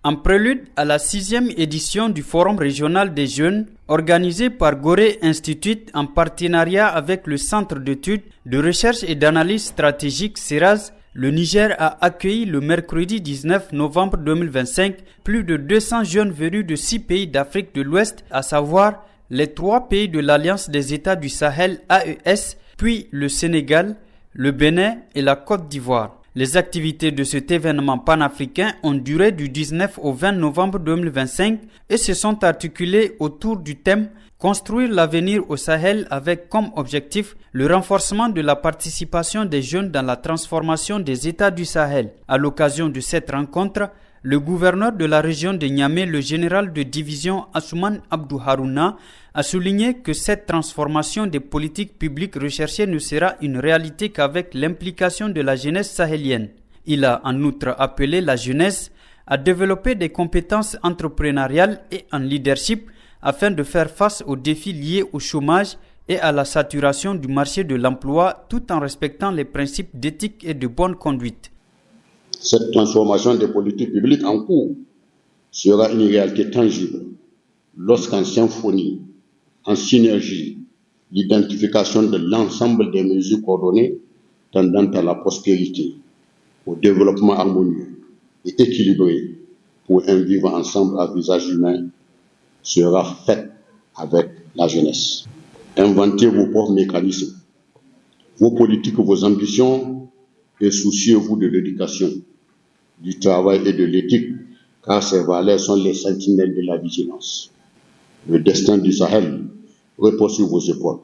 En prélude à la 6e édition du Forum régional des jeunes, organisé par Gorée Institute en partenariat avec le Centre d'études, de recherche et d'analyse stratégique CERAS, le Niger a accueilli le mercredi 19 novembre 2025 plus de 200 jeunes venus de 6 pays d'Afrique de l'Ouest, à savoir les 3 pays de l'Alliance des États du Sahel AES, puis le Sénégal, le Bénin et la Côte d'Ivoire. Les activités de cet événement panafricain ont duré du 19 au 20 novembre 2025 et se sont articulées autour du thème « Construire l'avenir au Sahel » avec comme objectif le renforcement de la participation des jeunes dans la transformation des États du Sahel. À l'occasion de cette rencontre, le gouverneur de la région de Niamey, le général de division Asuman Abdou Harouna, a souligné que cette transformation des politiques publiques recherchées ne sera une réalité qu'avec l'implication de la jeunesse sahélienne. Il a en outre appelé la jeunesse à développer des compétences entrepreneuriales et en leadership afin de faire face aux défis liés au chômage et à la saturation du marché de l'emploi tout en respectant les principes d'éthique et de bonne conduite. Cette transformation des politiques publiques en cours sera une réalité tangible lorsqu'en symphonie, en synergie, l'identification de l'ensemble des mesures coordonnées tendant à la prospérité, au développement harmonieux et équilibré pour un vivre ensemble à visage humain sera faite avec la jeunesse. Inventez vos propres mécanismes, vos politiques, vos ambitions et souciez-vous de l'éducation, du travail et de l'éthique, car ces valeurs sont les sentinelles de la vigilance. Le destin du Sahel repose sur vos épaules.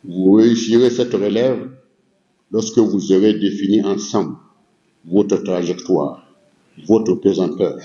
Vous réussirez cette relève lorsque vous aurez défini ensemble votre trajectoire, votre pesanteur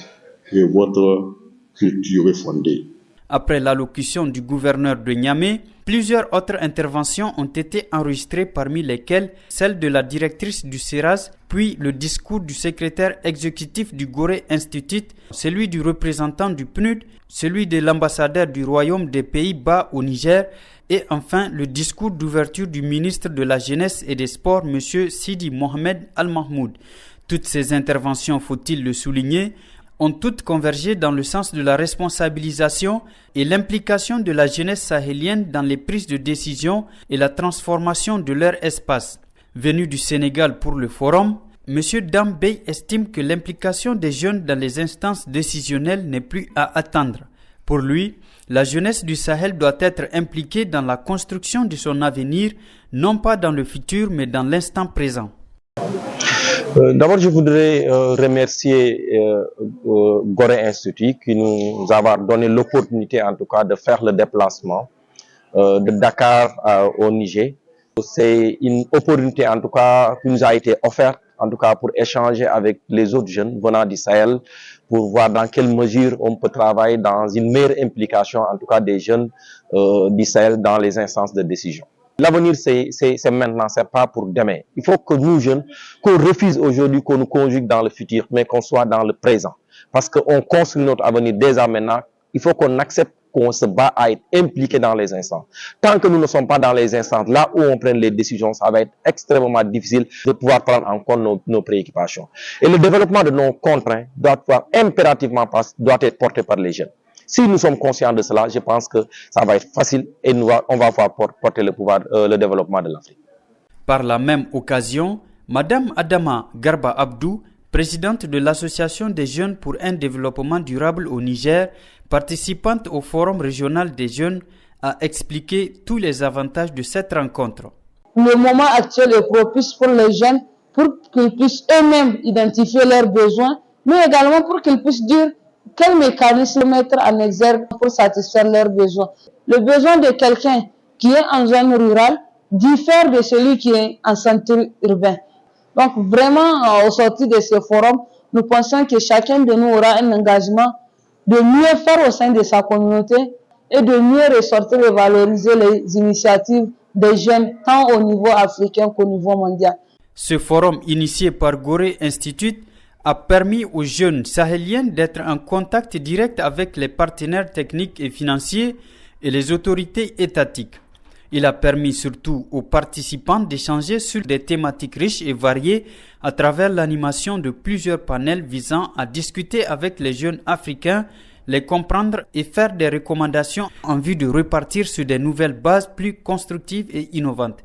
et votre culture fondée. Après l'allocution du gouverneur de Niamey, plusieurs autres interventions ont été enregistrées, parmi lesquelles celle de la directrice du CERAS, puis le discours du secrétaire exécutif du Gorée Institute, celui du représentant du PNUD, celui de l'ambassadeur du Royaume des Pays-Bas au Niger et enfin le discours d'ouverture du ministre de la Jeunesse et des Sports, M. Sidi Mohamed Al-Mahmoud. Toutes ces interventions, faut-il le souligner, ont toutes convergé dans le sens de la responsabilisation et l'implication de la jeunesse sahélienne dans les prises de décision et la transformation de leur espace. Venu du Sénégal pour le forum, M. Dambey estime que l'implication des jeunes dans les instances décisionnelles n'est plus à attendre. Pour lui, la jeunesse du Sahel doit être impliquée dans la construction de son avenir, non pas dans le futur, mais dans l'instant présent. D'abord, je voudrais remercier Gorée Institute qui nous a donné l'opportunité, en tout cas, de faire le déplacement de Dakar au Niger. C'est une opportunité, en tout cas, qui nous a été offerte, en tout cas, pour échanger avec les autres jeunes venant du Sahel, pour voir dans quelle mesure on peut travailler dans une meilleure implication, en tout cas, des jeunes du Sahel dans les instances de décision. L'avenir, c'est maintenant, c'est pas pour demain. Il faut que nous, jeunes, qu'on refuse aujourd'hui, qu'on nous conjugue dans le futur, mais qu'on soit dans le présent. Parce qu'on construit notre avenir déjà maintenant. Il faut qu'on accepte qu'on se bat à être impliqué dans les instances. Tant que nous ne sommes pas dans les instances, là où on prend les décisions, ça va être extrêmement difficile de pouvoir prendre en compte nos préoccupations. Et le développement de nos contraintes doit pouvoir impérativement être porté par les jeunes. Si nous sommes conscients de cela, je pense que ça va être facile et on va pouvoir porter le développement de l'Afrique. Par la même occasion, Madame Adama Garba Abdou, présidente de l'Association des jeunes pour un développement durable au Niger, participante au Forum régional des jeunes, a expliqué tous les avantages de cette rencontre. Le moment actuel est propice pour les jeunes pour qu'ils puissent eux-mêmes identifier leurs besoins, mais également pour qu'ils puissent dire quel mécanisme mettre en exergue pour satisfaire leurs besoins. Le besoin de quelqu'un qui est en zone rurale diffère de celui qui est en centre urbain. Donc vraiment, au sortir de ce forum, nous pensons que chacun de nous aura un engagement de mieux faire au sein de sa communauté et de mieux ressortir et valoriser les initiatives des jeunes, tant au niveau africain qu'au niveau mondial. Ce forum initié par Gorée Institute a permis aux jeunes sahéliens d'être en contact direct avec les partenaires techniques et financiers et les autorités étatiques. Il a permis surtout aux participants d'échanger sur des thématiques riches et variées à travers l'animation de plusieurs panels visant à discuter avec les jeunes africains, les comprendre et faire des recommandations en vue de repartir sur des nouvelles bases plus constructives et innovantes.